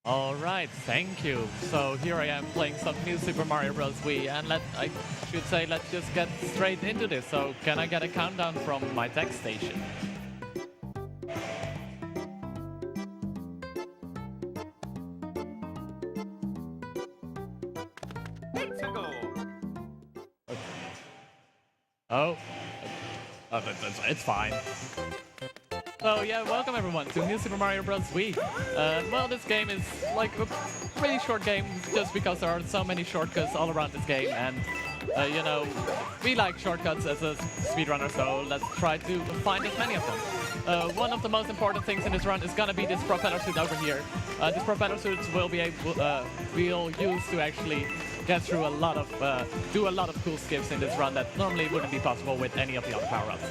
All right, thank you. So here I am playing some new Super Mario Bros. Wii, and let's just get straight into this. So can I get a countdown from my text station? Oh, it's fine. So yeah, welcome everyone to New Super Mario Bros. Wii. Well, this game is like a pretty short game just because there are so many shortcuts all around this game, and you know, we like shortcuts as a speedrunner, so let's try to find as many of them. One of the most important things in this run is gonna be this propeller suit over here. This propeller suit will be we'll use to actually get through do a lot of cool skips in this run that normally wouldn't be possible with any of the other power-ups.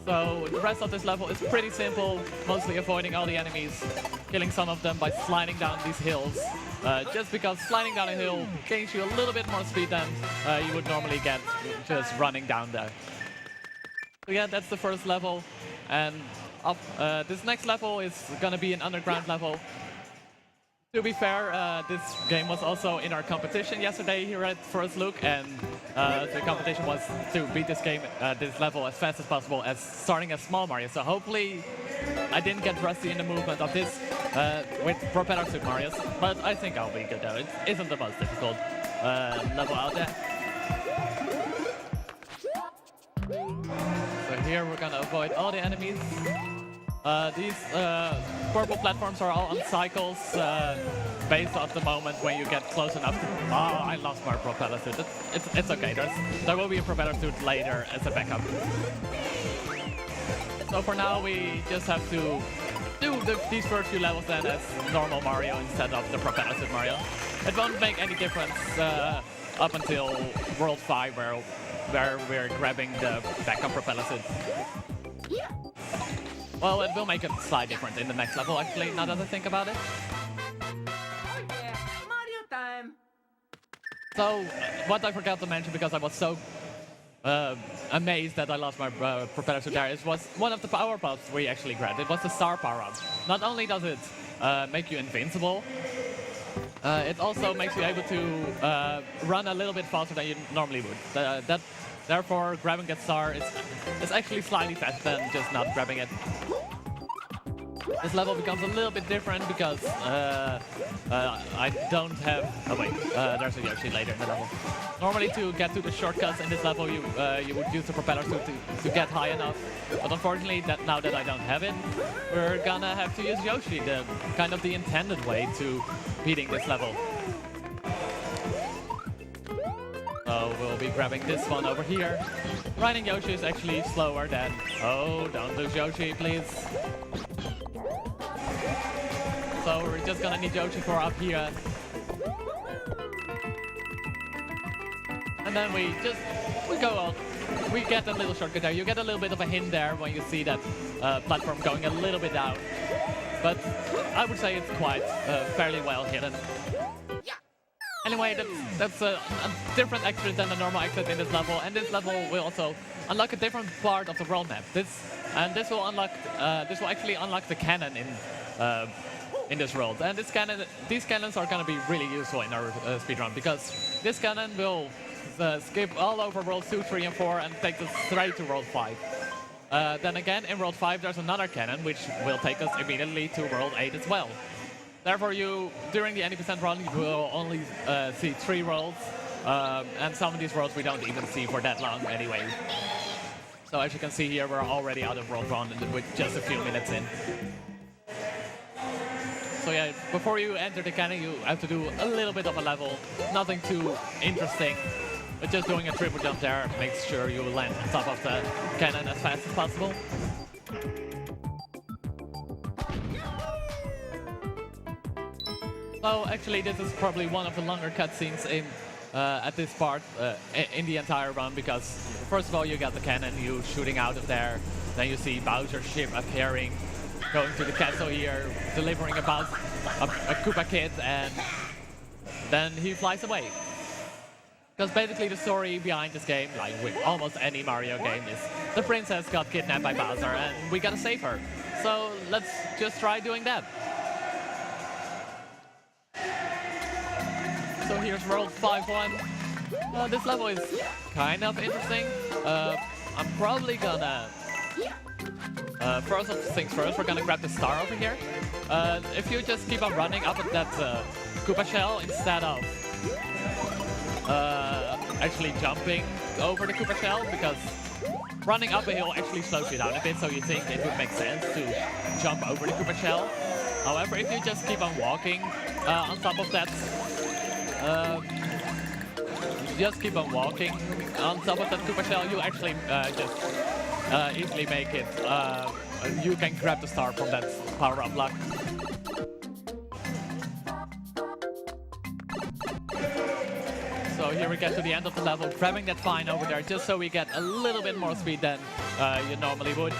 So the rest of this level is pretty simple, mostly avoiding all the enemies, killing some of them by sliding down these hills. Just because sliding down a hill gains you a little bit more speed than you would normally get just running down there. So yeah, that's the first level, and this next level is gonna be an underground level. To be fair, this game was also in our competition yesterday here at FirstLook, and the competition was to beat this level as fast as possible as starting as small Mario. So hopefully I didn't get rusty in the movement of this with propeller suit Marios, but I think I'll be good though. It isn't the most difficult level out there. So here we're gonna avoid all the enemies. These purple platforms are all on cycles based off the moment when you get close enough to... Oh, I lost my propeller suit. It's okay. There will be a propeller suit later as a backup. So for now, we just have to do these first few levels then as normal Mario instead of the propeller suit Mario. It won't make any difference up until World 5 where we're grabbing the backup propeller suit. Well, it will make a slight difference in the next level, actually, now that I think about it. Oh yeah, Mario time! So, what I forgot to mention, because I was so amazed that I lost my propeller suit there, was one of the power-ups we actually grabbed. It was the star power-up. Not only does it make you invincible, it also makes you able to run a little bit faster than you normally would. Therefore, grabbing a star is actually slightly faster than just not grabbing it. This level becomes a little bit different because I don't have... Oh wait, there's a Yoshi later in the level. Normally to get to the shortcuts in this level you would use the propeller suit to get high enough. But unfortunately, now that I don't have it, we're gonna have to use Yoshi, kind of the intended way to beating this level. So we'll be grabbing this one over here. Riding Yoshi is actually slower than... Oh, don't lose Yoshi, please. So we're just gonna need Yoshi for up here. And then we go on. We get a little shortcut there. You get a little bit of a hint there when you see that platform going a little bit down. But I would say it's quite fairly well hidden. Anyway, that's a different exit than the normal exit in this level, and this level will also unlock a different part of the world map. This will actually unlock the cannon in this world, and these cannons are going to be really useful in our speedrun, because this cannon will skip all over worlds 2, 3, and 4 and take us straight to world 5. Then again, in world 5 there's another cannon which will take us immediately to world 8 as well. Therefore, during the 80% run, you will only see 3 worlds, and some of these worlds we don't even see for that long anyway. So as you can see here, we're already out of world 1 with just a few minutes in. So yeah, before you enter the cannon, you have to do a little bit of a level. Nothing too interesting, but just doing a triple jump there makes sure you land on top of the cannon as fast as possible. So actually, this is probably one of the longer cutscenes at this part in the entire run, because first of all you got the cannon, you shooting out of there, then you see Bowser's ship appearing, going to the castle here, delivering a Koopa kid, and then he flies away. Because basically the story behind this game, like with almost any Mario game, is the princess got kidnapped by Bowser and we gotta save her. So let's just try doing that. so here's World 5-1. This level is kind of interesting. I'm probably gonna... first things first, we're gonna grab the star over here. If you just keep on running up at that Koopa shell instead of actually jumping over the Koopa shell, because running up a hill actually slows you down a bit, so you think it would make sense to jump over the Koopa shell. However, if you just keep on walking on top of that, Koopa shell, you actually just easily make it. You can grab the star from that power-up block. So here we get to the end of the level, grabbing that vine over there just so we get a little bit more speed than you normally would.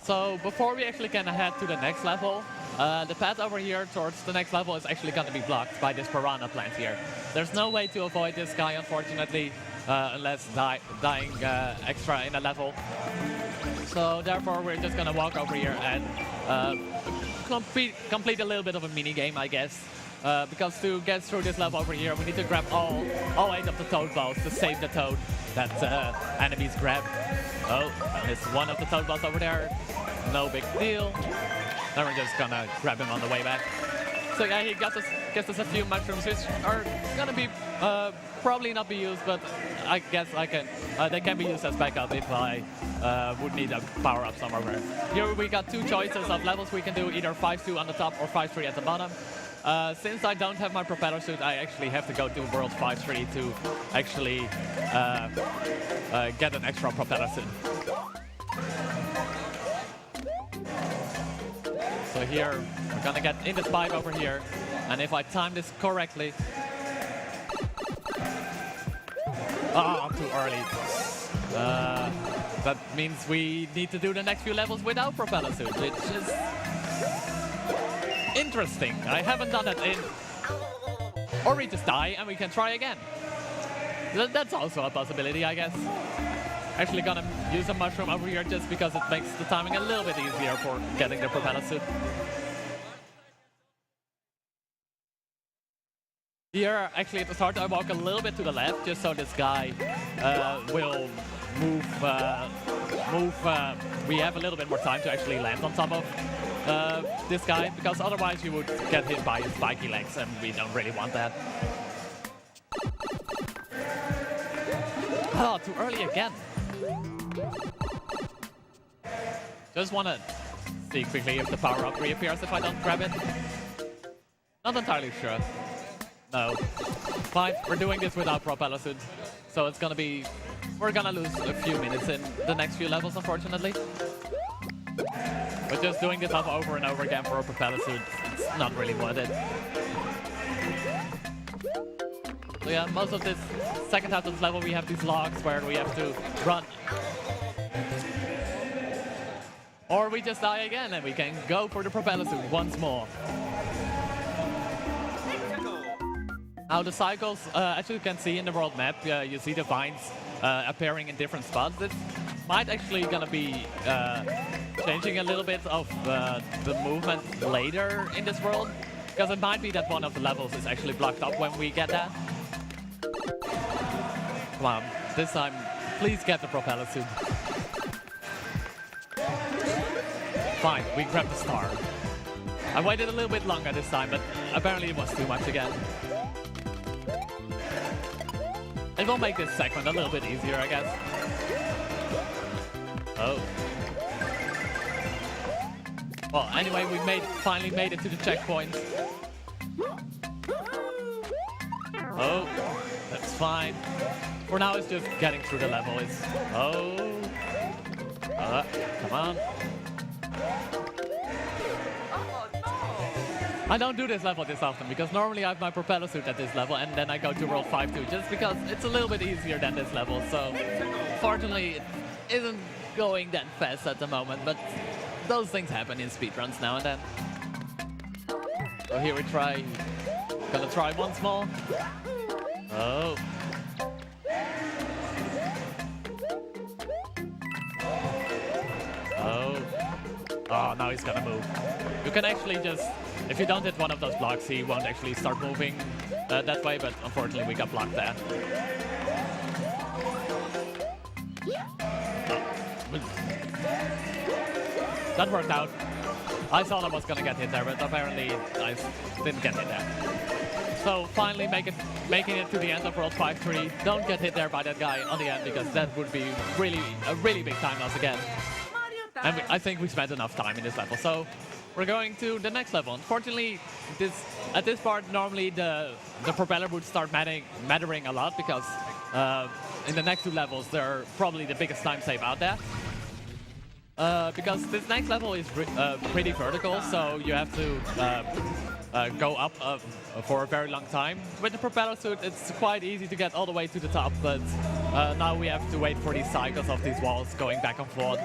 So before we actually can head to the next level, the path over here towards the next level is actually going to be blocked by this piranha plant here. There's no way to avoid this guy, unfortunately, unless dying extra in a level. So therefore we're just going to walk over here and complete a little bit of a mini game, I guess. Because to get through this level over here, we need to grab all 8 of the toad balls to save the toad that enemies grab. Oh, there's one of the toad balls over there. No big deal. Then we're just gonna grab him on the way back. So yeah, he gets us a few mushrooms, which are gonna be probably not be used, but I guess they can be used as backup if I would need a power up somewhere. Here we got 2 choices of levels we can do, either 5-2 on the top or 5-3 at the bottom. Since I don't have my propeller suit, I actually have to go to World 5-3 to actually get an extra propeller suit. So here, we're gonna get in this pipe over here, and if I time this correctly... Ah, too early. That means we need to do the next few levels without propeller suit, which is interesting. I haven't done that in... Or we just die and we can try again. That's also a possibility, I guess. Actually gonna use a mushroom over here just because it makes the timing a little bit easier for getting the propeller suit. Here, actually at the start, I walk a little bit to the left just so this guy will move. We have a little bit more time to actually land on top of this guy, because otherwise you would get hit by his spiky legs, and we don't really want that. Oh, too early again. Just want to see quickly if the power-up reappears if I don't grab it. Not entirely sure. No. Fine, we're doing this without propeller suit. So it's gonna be... We're gonna lose a few minutes in the next few levels, unfortunately. But just doing this over and over again for a propeller suit, it's not really worth it. So yeah, most of this second half of this level, we have these logs where we have to run. Or we just die again and we can go for the propeller suit once more. Now the cycles, as you can see in the world map, you see the vines appearing in different spots. It might actually gonna be changing a little bit of the movement later in this world, because it might be that one of the levels is actually blocked up when we get that. Come on, this time, please get the propeller suit. Fine, we grabbed the star. I waited a little bit longer this time, but apparently it was too much again. It will make this segment a little bit easier, I guess. Oh. Well, anyway, we finally made it to the checkpoint. Oh, that's fine. For now, it's just getting through the level. Come on. I don't do this level this often, because normally I have my propeller suit at this level and then I go to World 5-2, just because it's a little bit easier than this level. So, fortunately, it isn't going that fast at the moment, but those things happen in speedruns now and then. So here we try. Gonna try once more. Oh. Oh, now he's gonna move. You can actually just, if you don't hit one of those blocks, he won't actually start moving that way, but unfortunately we got blocked there. That worked out. I thought I was gonna get hit there, but apparently I didn't get hit there. So finally making it to the end of World 5-3. Don't get hit there by that guy on the end, because that would be a really big time loss again. And I think we spent enough time in this level. So we're going to the next level. Unfortunately, at this part, normally the propeller would start mattering a lot, because in the next two levels, they're probably the biggest time save out there. Because this next level is pretty vertical, so you have to go up for a very long time. With the propeller suit, it's quite easy to get all the way to the top, but now we have to wait for these cycles of these walls going back and forth.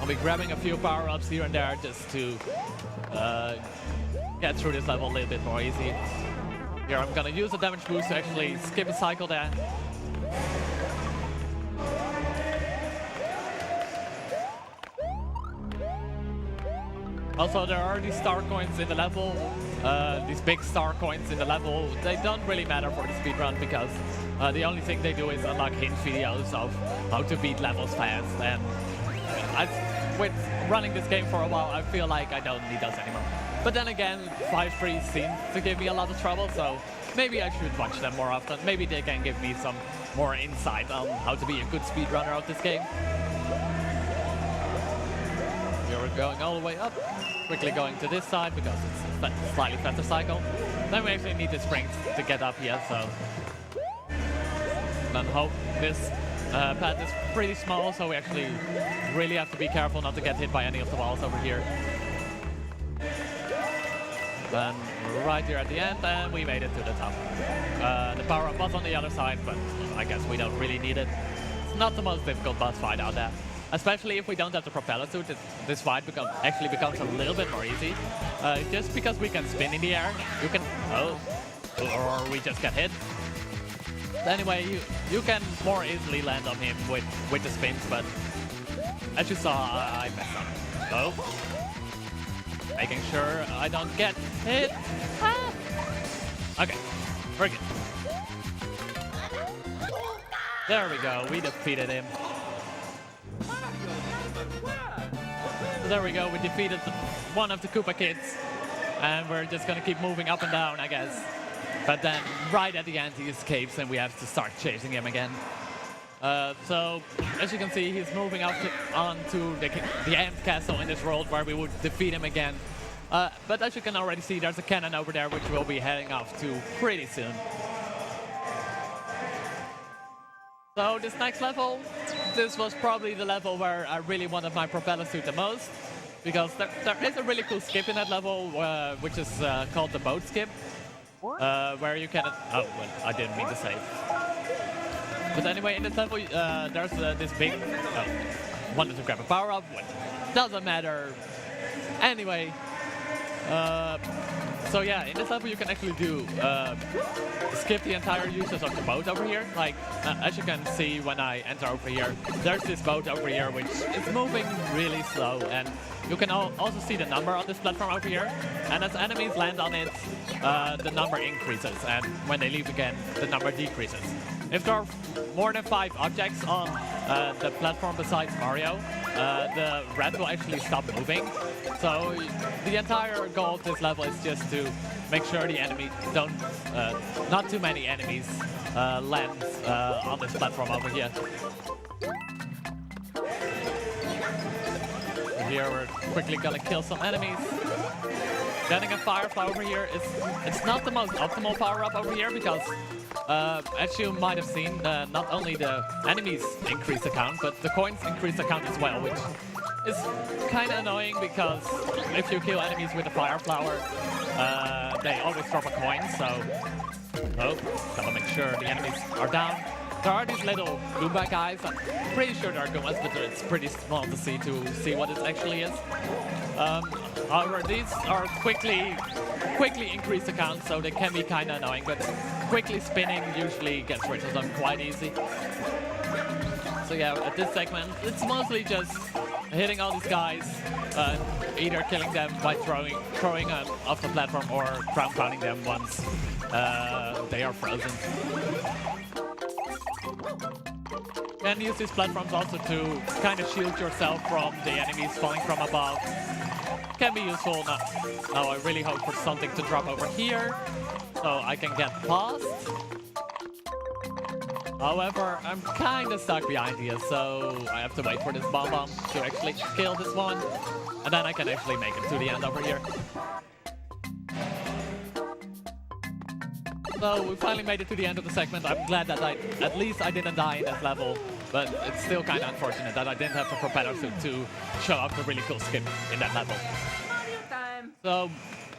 I'll be grabbing a few power-ups here and there just to get through this level a little bit more easy. Here I'm gonna use a damage boost to actually skip a cycle there. Also, there are these star coins in the level, these big star coins in the level. They don't really matter for the speedrun, because the only thing they do is unlock hint videos of how to beat levels fast. And with running this game for a while, I feel like I don't need those anymore. But then again, 5-3 seems to give me a lot of trouble, so maybe I should watch them more often. Maybe they can give me some more insight on how to be a good speedrunner of this game. Here we're going all the way up. Quickly going to this side because it's a slightly faster cycle. Then we actually need the springs to get up here, so then hope this path is pretty small, so we actually really have to be careful not to get hit by any of the walls over here. Then right here at the end, and we made it to the top. The power-up was on the other side, but I guess we don't really need it. It's not the most difficult boss fight out there. Especially if we don't have the propeller suit, this fight actually becomes a little bit more easy. Just because we can spin in the air, you can, or we just get hit. Anyway, you can more easily land on him with the spins, but as you saw, I messed up. So, making sure I don't get hit. Ah. Okay, we're good. There we go, we defeated him. So there we go, we defeated one of the Koopa kids, and we're just gonna keep moving up and down, I guess. But then, right at the end, he escapes, and we have to start chasing him again. So, as you can see, he's moving up onto the end castle in this world, where we would defeat him again. But as you can already see, there's a cannon over there, which we'll be heading off to pretty soon. So this next level, this was probably the level where I really wanted my propeller suit the most, because there is a really cool skip in that level, which is called the boat skip, where you can... Oh, well, I didn't mean to save. But anyway, in this level, there's this big... Oh, wanted to grab a power-up, doesn't matter. Anyway, so yeah, in this level you can actually do skip the entire uses of the boat over here. Like, as you can see when I enter over here, there's this boat over here which is moving really slow, and you can also see the number on this platform over here. And as enemies land on it, the number increases, and when they leave again, the number decreases. If there are more than 5 objects on the platform besides Mario, the red will actually stop moving. So the entire goal of this level is just to make sure the enemy don't, not too many enemies land on this platform over here. Here we're quickly gonna kill some enemies. Getting a Firefly over here it's not the most optimal power-up over here, because as you might have seen, not only the enemies increase the count, but the coins increase the count as well, which is kind of annoying, because if you kill enemies with a fire flower, they always drop a coin, so... Oh, gotta make sure the enemies are down. There are these little Goomba guys, I'm pretty sure they're good ones, but it's pretty small to see what it actually is. However, these are quickly increase the count, so they can be kind of annoying, but quickly spinning usually gets rid of them quite easy. So yeah, at this segment, it's mostly just hitting all these guys, either killing them by throwing them off the platform or ground pounding them once they are frozen. You can use these platforms also to kind of shield yourself from the enemies falling from above. Can be useful. Now I really hope for something to drop over here so I can get past. However, I'm kind of stuck behind here, so I have to wait for this bomb to actually kill this one, and then I can actually make it to the end over here. So we finally made it to the end of the segment. I'm glad that at least I didn't die in this level, but it's still kind of unfortunate that I didn't have the propeller suit to show off the really cool skip in that level. Mario time. So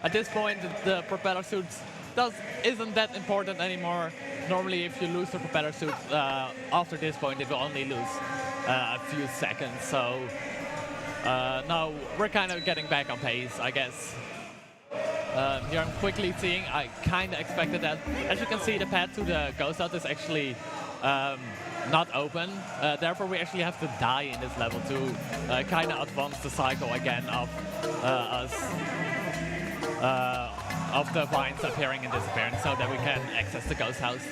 at this point, the propeller suit isn't that important anymore. Normally, if you lose the propeller suit after this point, it will only lose a few seconds. So now we're kind of getting back on pace, I guess. Here I'm quickly seeing, I kind of expected that. As you can see, the path to the ghost out is actually not open. Therefore, we actually have to die in this level to kind of advance the cycle again of of the vines appearing and disappearing so that we can access the ghost house.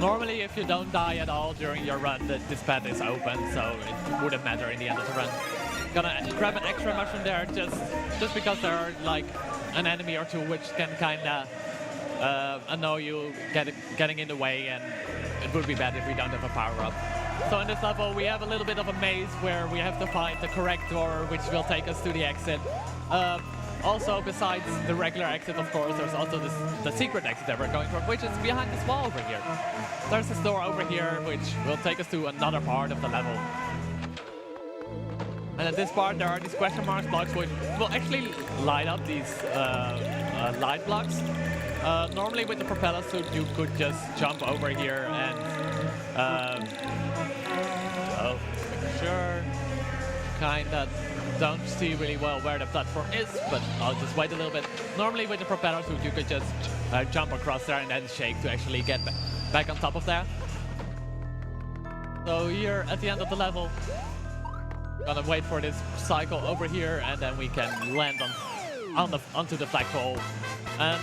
Normally, if you don't die at all during your run, this path is open, so it wouldn't matter in the end of the run. Gonna grab an extra mushroom there just because there are like an enemy or two which can kinda annoy you getting in the way, and it would be bad if we don't have a power-up. So in this level we have a little bit of a maze where we have to find the correct door which will take us to the exit. Also, besides the regular exit, of course, there's also the secret exit that we're going for, which is behind this wall over here. There's this door over here which will take us to another part of the level. And at this part, there are these question marks blocks which will actually light up these light blocks. Normally with the propeller suit, you could just jump over here and sure, kinda don't see really well where the platform is, but I'll just wait a little bit. Normally with the propeller suit, you could just jump across there and then shake to actually get back on top of there. So here at the end of the level, gonna wait for this cycle over here, and then we can land onto the flagpole and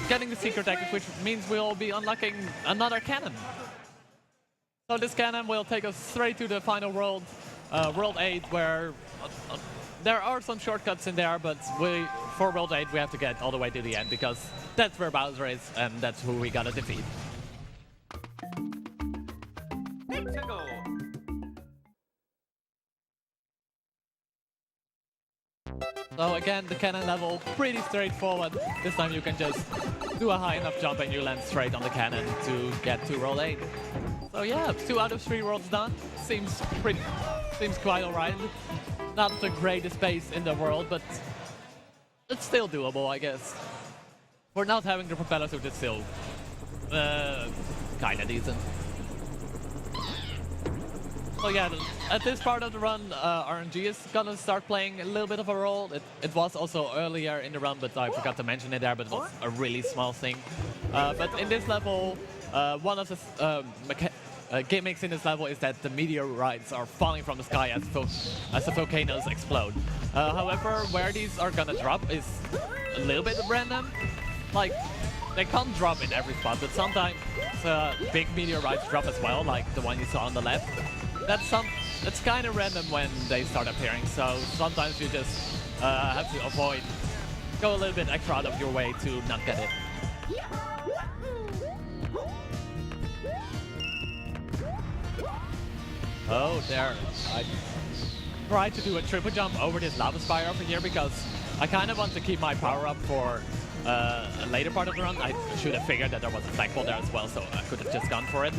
getting the secret exit, which means we'll be unlocking another cannon. So this cannon will take us straight to the final world, World 8, where there are some shortcuts in there, but for World 8 we have to get all the way to the end because that's where Bowser is and that's who we gotta defeat. Let's go. So again, the cannon level, pretty straightforward. This time you can just do a high enough jump and you land straight on the cannon to get to World 8. So yeah, 2 out of 3 worlds done. Seems quite alright. Not the greatest pace in the world, but it's still doable, I guess. For not having the propeller suit, it's still kinda decent. So yeah, at this part of the run, RNG is gonna start playing a little bit of a role. It was also earlier in the run, but I forgot to mention it there, but it was a really small thing. But in this level, one of the gimmicks in this level is that the meteorites are falling from the sky as the volcanoes explode. However, where these are gonna drop is a little bit random. Like, they can't drop in every spot, but sometimes big meteorites drop as well, like the one you saw on the left. It's kind of random when they start appearing, so sometimes you just have to go a little bit extra out of your way to not get it. Oh, there. I tried to do a triple jump over this lava spire over here because I kind of want to keep my power up for a later part of the run. I should have figured that there was a flagpole there as well, so I could have just gone for it.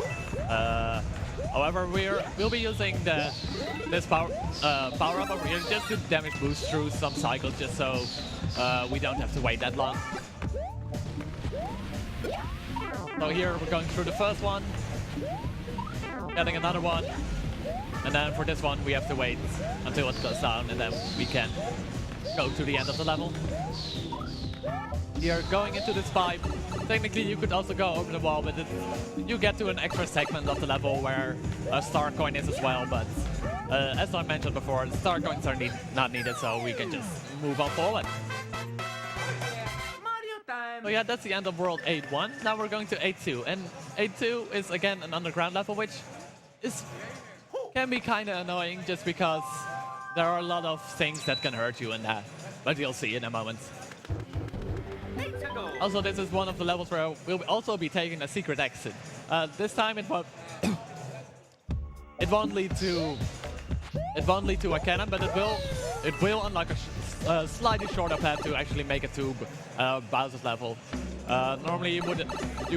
However, we'll be using this power up over here just to damage boost through some cycles, just so we don't have to wait that long. So here we're going through the first one, getting another one, and then for this one we have to wait until it goes down, and then we can go to the end of the level. You're going into this pipe. Technically, you could also go over the wall, but you get to an extra segment of the level where a star coin is as well. But as I mentioned before, the star coins are not needed, so we can just move on forward. Mario time. So yeah, that's the end of World 8-1. Now we're going to 8-2, and 8-2 is again an underground level, which can be kind of annoying just because there are a lot of things that can hurt you in that, but you'll see in a moment. Also, this is one of the levels where we'll also be taking a secret exit. This time it won't lead to a cannon, but it will unlock a slightly shorter path to actually make it to Bowser's level. Normally you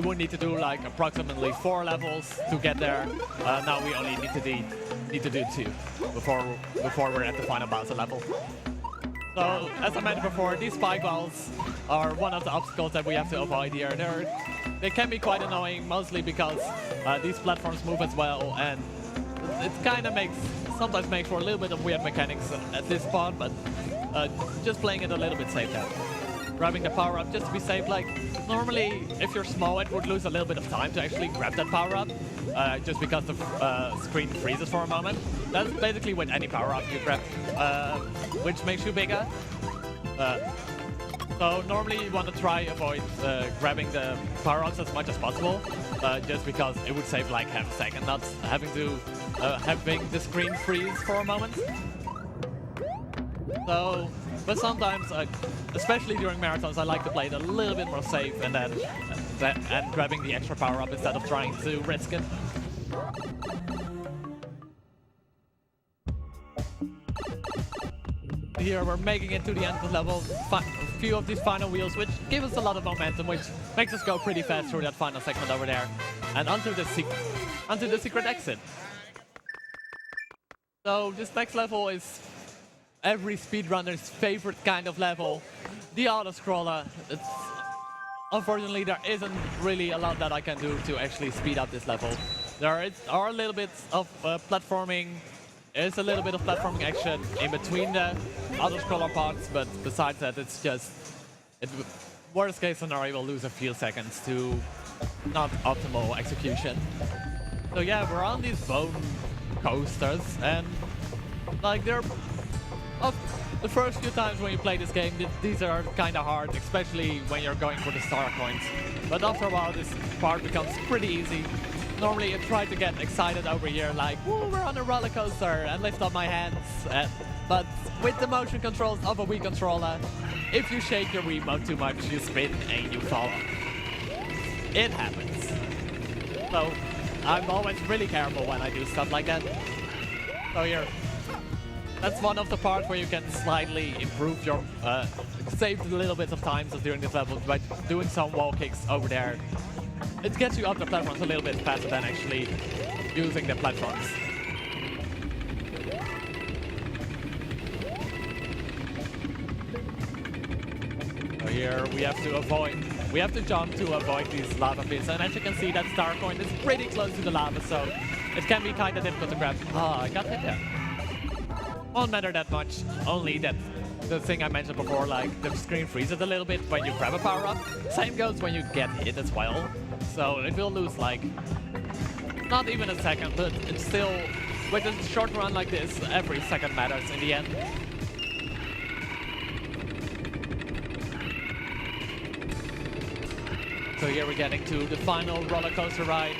would need to do like approximately 4 levels to get there. Now we only need to do 2 before we're at the final Bowser level. So, as I mentioned before, these spike balls are one of the obstacles that we have to avoid here. They can be quite annoying, mostly because these platforms move as well, and it kind of sometimes makes for a little bit of weird mechanics at this spot, but just playing it a little bit safe there. Grabbing the power-up just to be safe. Like, normally, if you're small, it would lose a little bit of time to actually grab that power-up, just because the screen freezes for a moment. That's basically with any power-up you grab, which makes you bigger. So normally you want to try avoid grabbing the power-ups as much as possible, just because it would save like half a second, not having the screen freeze for a moment. So, but sometimes, especially during marathons, I like to play it a little bit more safe and and grabbing the extra power-up instead of trying to risk it. Here we're making it to the end of the level. A few of these final wheels, which give us a lot of momentum, which makes us go pretty fast through that final segment over there, and onto the secret exit. So this next level is every speedrunner's favorite kind of level, the auto-scroller. Unfortunately, there isn't really a lot that I can do to actually speed up this level. There are a little bit of platforming. There's a little bit of platforming action in between the auto-scroller parts, but besides that, it's just... worst case scenario, we'll lose a few seconds to not optimal execution. So yeah, we're on these bone coasters, and like the first few times when you play this game, these are kind of hard, especially when you're going for the star coins. But after a while, this part becomes pretty easy. Normally, I try to get excited over here, like, woo, we're on a roller coaster, and lift up my hands. But with the motion controls of a Wii controller, if you shake your Wiimote too much, you spin and you fall off. It happens. So I'm always really careful when I do stuff like that. So here, that's one of the parts where you can slightly improve your, save a little bit of time during this level by doing some wall kicks over there. It gets you up the platforms a little bit faster than actually using the platforms. So here we have to jump to avoid these lava pits, and as you can see, that star coin is pretty close to the lava, so it can be kind of difficult to grab. Ah, I got hit there. Won't matter that much, only that the thing I mentioned before, like the screen freezes a little bit when you grab a power-up. Same goes when you get hit as well. So it will lose like, not even a second, but it's still, with a short run like this, every second matters in the end. So here we're getting to the final roller coaster ride,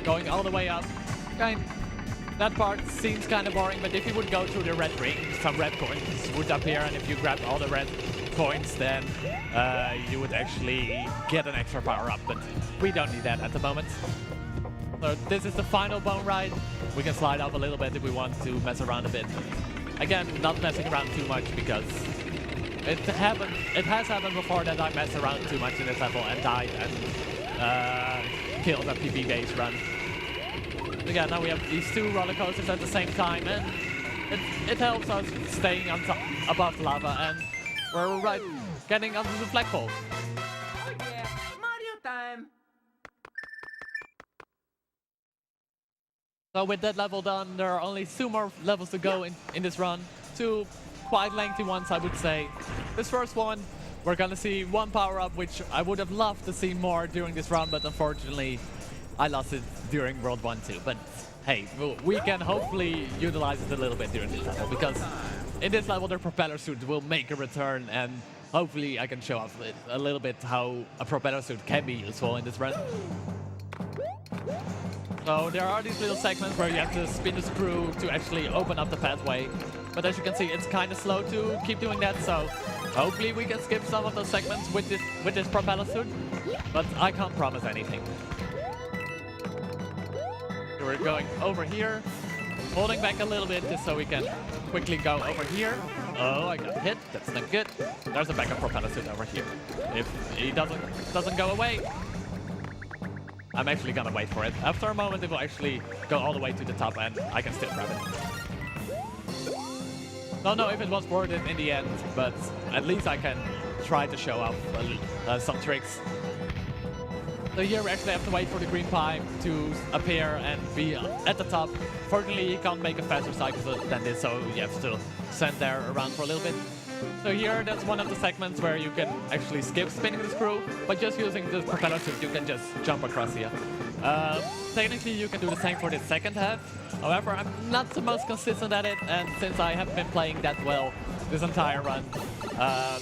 going all the way up. That part seems kind of boring, but if you would go through the red ring, some red coins would appear, and if you grabbed all the red coins, then you would actually get an extra power-up, but we don't need that at the moment. So this is the final bone ride. We can slide off a little bit if we want to mess around a bit. Again, not messing around too much because it has happened before that I messed around too much in this level and died and killed a PB-based run. Again, now we have these 2 roller coasters at the same time, and it helps us staying on top, above the lava, and we're getting onto the flagpole. Oh yeah, Mario time. So with that level done, there are only 2 more levels to go in this run. 2 quite lengthy ones, I would say. This first one we're gonna see one power-up, which I would have loved to see more during this run, but unfortunately, I lost it during World 1 too. But hey, we can hopefully utilize it a little bit during this level, because in this level, the propeller suit will make a return, and hopefully I can show off a little bit how a propeller suit can be useful in this run. So there are these little segments where you have to spin the screw to actually open up the pathway. But as you can see, it's kind of slow to keep doing that, so hopefully we can skip some of those segments with this propeller suit. But I can't promise anything. So we're going over here, holding back a little bit just so we can quickly go over here. Oh, I got hit. That's not good. There's a backup propeller suit over here. If he doesn't go away, I'm actually gonna wait for it. After a moment, it will actually go all the way to the top, and I can still grab it. Don't know if it was worth it in the end, but at least I can try to show off some tricks. So here we actually have to wait for the green pipe to appear and be at the top. Fortunately, you can't make a faster cycle than this, so you have to stand there around for a little bit. So here, that's one of the segments where you can actually skip spinning the screw, but just using the propeller suit, you can just jump across here. Technically, you can do the same for the second half. However, I'm not the most consistent at it, and since I haven't been playing that well this entire run,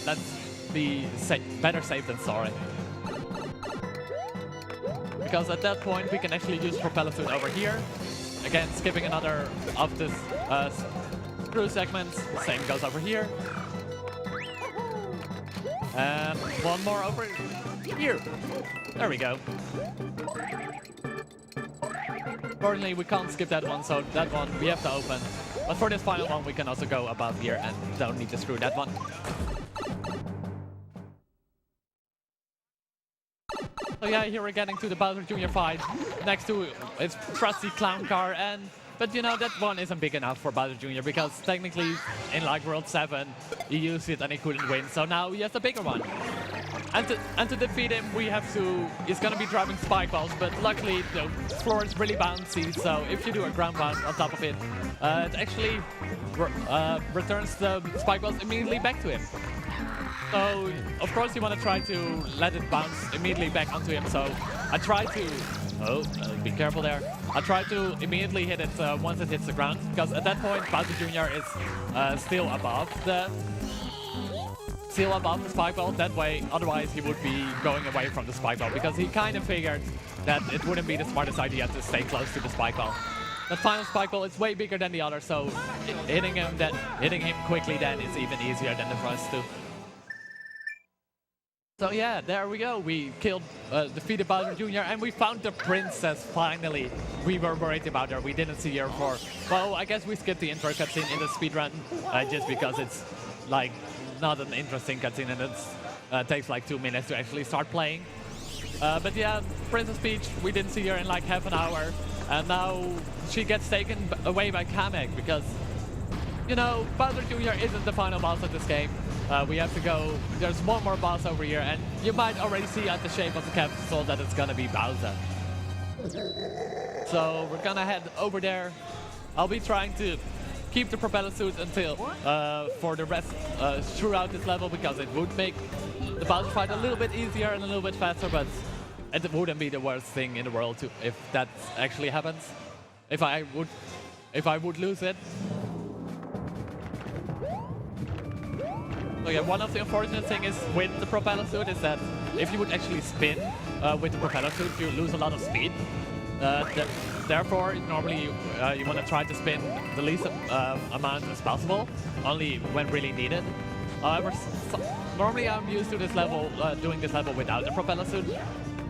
that's better safe than sorry. Because at that point, we can actually use propeller suit over here. Again, skipping another of this screw segments. Same goes over here. And one more over here. There we go. Fortunately, we can't skip that one, so that one we have to open. But for this final one, we can also go above here and don't need to screw that one. So yeah, here we're getting to the Bowser Jr. fight. Next to its trusty clown car, but you know, that one isn't big enough for Bowser Jr. because technically in like World 7 he used it and he couldn't win, so now he has a bigger one. And to defeat him, he's gonna be driving spike balls, but luckily the floor is really bouncy, so if you do a ground pound on top of it, it actually returns the spike balls immediately back to him. So, of course, you want to try to let it bounce immediately back onto him. So, I try to... Oh, be careful there. I try to immediately hit it once it hits the ground, because at that point, Bowser Jr. is still above the spike ball. That way, otherwise, he would be going away from the spike ball, because he kind of figured that it wouldn't be the smartest idea to stay close to the spike ball. The final spike ball is way bigger than the other, so hitting him quickly then is even easier than the first two. So yeah, there we go. We defeated Bowser Jr. and we found the princess finally. We were worried about her. We didn't see her for... Well, I guess we skipped the intro cutscene in the speedrun just because it's like not an interesting cutscene and it takes like 2 minutes to actually start playing. But yeah, Princess Peach, we didn't see her in like half an hour. And now she gets taken away by Kamek because, you know, Bowser Jr. isn't the final boss of this game. We have to go, there's one more boss over here, and you might already see at the shape of the capsule that it's gonna be Bowser. So we're gonna head over there. I'll be trying to keep the propeller suit until for the rest throughout this level, because it would make the Bowser fight a little bit easier and a little bit faster, but it wouldn't be the worst thing in the world if that actually happens. If I would lose it. So yeah, one of the unfortunate things is with the propeller suit is that if you would actually spin with the propeller suit, you lose a lot of speed. Therefore, normally you want to try to spin the least amount as possible, only when really needed. However, normally I'm used to this level, doing this level without the propeller suit.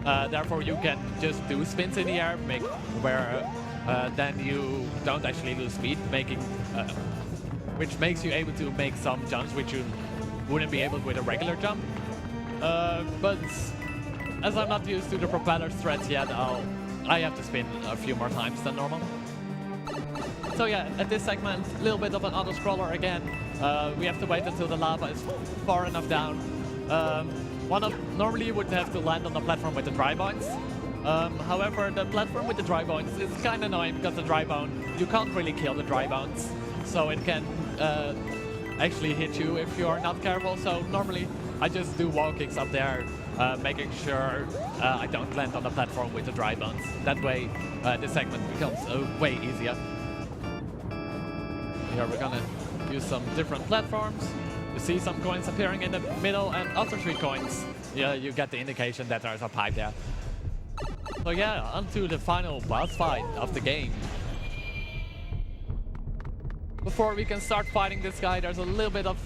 Therefore, you can just do spins in the air, then you don't actually lose speed, which makes you able to make some jumps which you wouldn't be able with a regular jump. But as I'm not used to the propeller threads yet, I have to spin a few more times than normal. So yeah, at this segment, a little bit of an auto-scroller again. We have to wait until the lava is far enough down. Normally you would have to land on the platform with the dry bones. However, the platform with the dry bones is kind of annoying because the dry bone, you can't really kill the dry bones. So it can actually hit you if you are not careful. So normally I just do wall kicks up there, making sure I don't land on the platform with the dry bones. That way, this segment becomes way easier. Here we're gonna use some different platforms. You see some coins appearing in the middle, and after 3 coins, yeah, you get the indication that there's a pipe there. So yeah, onto the final boss fight of the game. Before we can start fighting this guy, there's a little bit of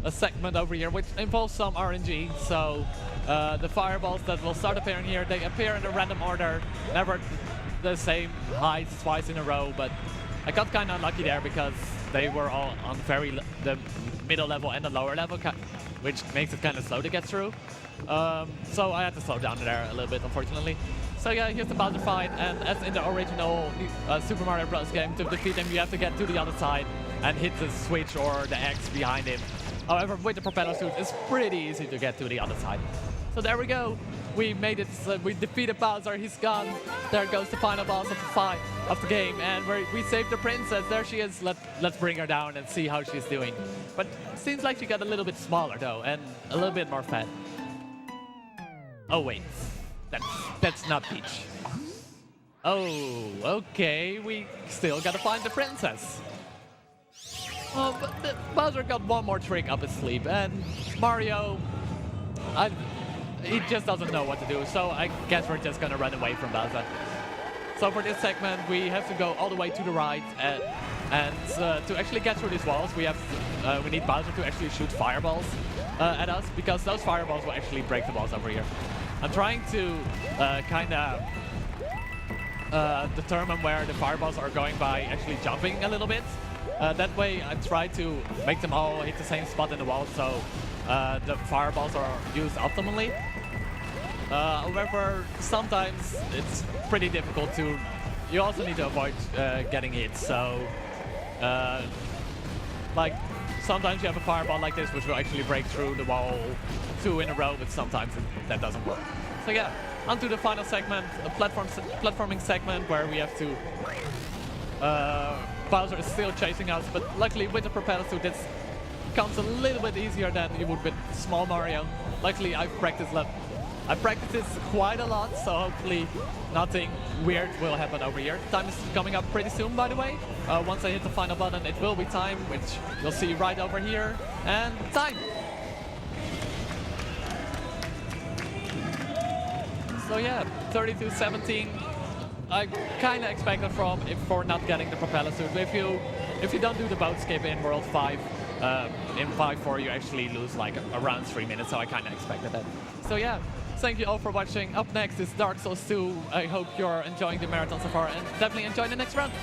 a segment over here which involves some RNG. So the fireballs that will start appearing here, they appear in a random order, never the same heights twice in a row, but I got kind of unlucky there because they were all on the middle level and the lower level, which makes it kind of slow to get through. So I had to slow down there a little bit, unfortunately. So yeah, here's the Bowser fight, and as in the original Super Mario Bros. Game, to defeat him you have to get to the other side and hit the switch or the X behind him. However, with the propeller suit, it's pretty easy to get to the other side. So there we go. We made it. We defeated Bowser. He's gone. There goes the final boss of the game, and we saved the princess. There she is. Let's bring her down and see how she's doing. But it seems like she got a little bit smaller though, and a little bit more fat. Oh wait, that's not Peach. Oh, okay. We still gotta find the princess. Oh, but Bowser got one more trick up his sleeve, and Mario, he just doesn't know what to do, so I guess we're just gonna run away from Bowser. So for this segment, we have to go all the way to the right, and to actually get through these walls, we need Bowser to actually shoot fireballs at us, because those fireballs will actually break the walls over here. I'm trying to kind of determine where the fireballs are going by actually jumping a little bit. That way I try to make them all hit the same spot in the wall, so the fireballs are used optimally. However, sometimes it's pretty difficult to... You also need to avoid getting hit, so... like, sometimes you have a fireball like this which will actually break through the wall 2 in a row, but sometimes that doesn't work. So yeah, onto the final segment, a platforming segment where we have to... Bowser is still chasing us, but luckily with the propeller suit this comes a little bit easier than you would with small Mario. Luckily I practiced this quite a lot, so hopefully nothing weird will happen over here. Time is coming up pretty soon, by the way. Once I hit the final button it will be time, which you'll see right over here. And time! So yeah, 32-17. I kind of expected for not getting the propeller suit. If you don't do the boat skip in World 5, in 5-4 you actually lose like around 3 minutes, so I kind of expected that. So yeah, thank you all for watching. Up next is Dark Souls 2. I hope you're enjoying the marathon so far, and definitely enjoy the next round.